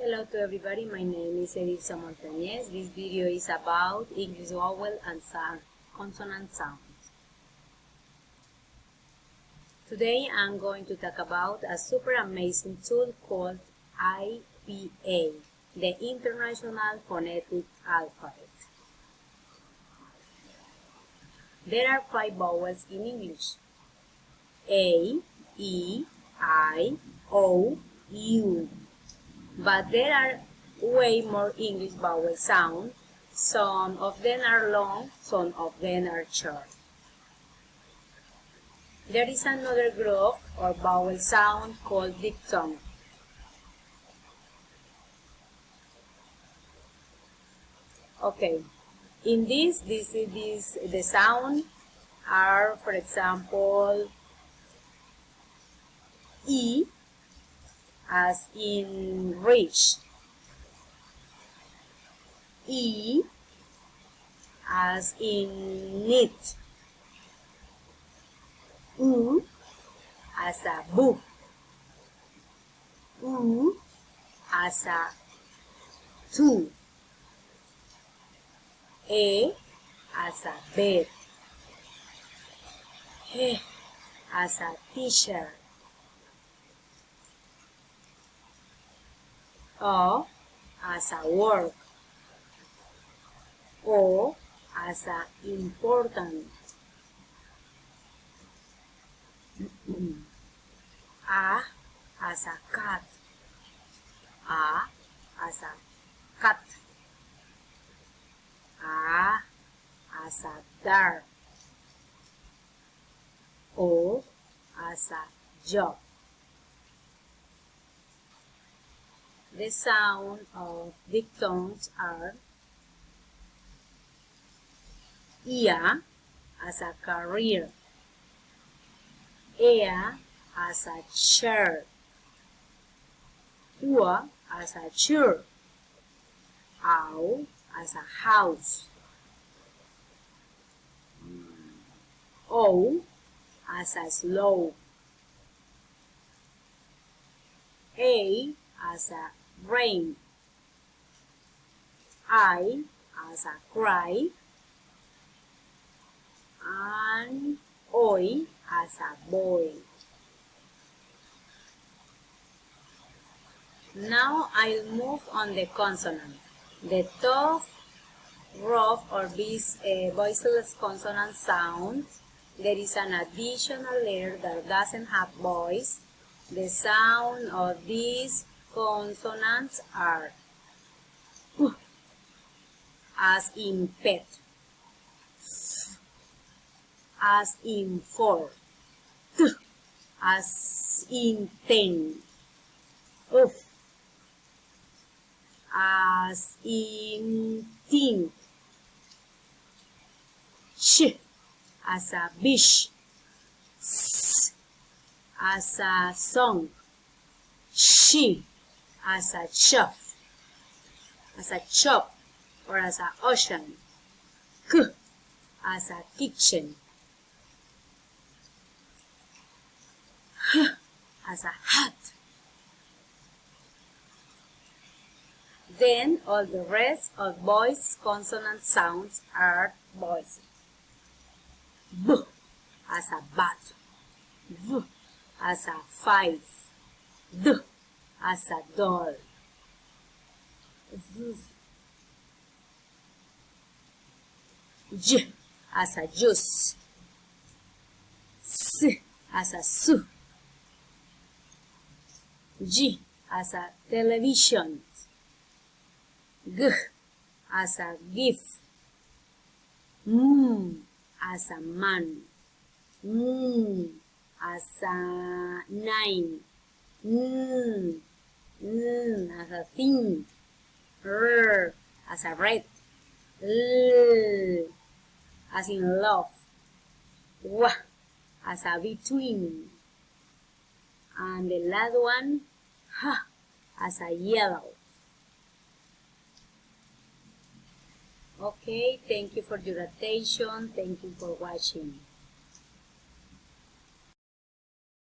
Hello to everybody, my name is Edith Montañez. This video is about English vowel and consonant sounds. Today I'm going to talk about a super amazing tool called IPA, the International Phonetic Alphabet. There are 5 vowels in English: A, E, I, O, U. But there are way more English vowel sounds. Some of them are long, some of them are short. There is another group or vowel sound called diphthong. Okay, in the sound are, for example, E as in reach, E as in knit, U as a book, U as a two, A as a bed, H as a teacher, O as a work, O as a important, A as a cat, A as a cat, A as a dart, O as a job. The sound of diphthongs are ia as a career, ea as a chair, ua as a chair, au as a house, o as a slow, a as a rain, I as a cry, and oi as a boy. Now I'll move on the consonant. The top, rough or voiceless consonant sound. There is an additional letter that doesn't have voice. The sound of these consonants are as in pet, as in for, as in ten, as in think, sh as a bish, s as a song, she as a chop or as a ocean, k as a kitchen, h as a hat. Then all the rest of voice consonant sounds are voiced. B as a bat, v as a five, d as a doll, j as a juice, s as a su, g as a television, g as a gift, as a man, as a nine, as a thing, r as a red, l as in love, w as a between, and the last one, h as a yellow. Okay, thank you for your attention. Thank you for watching.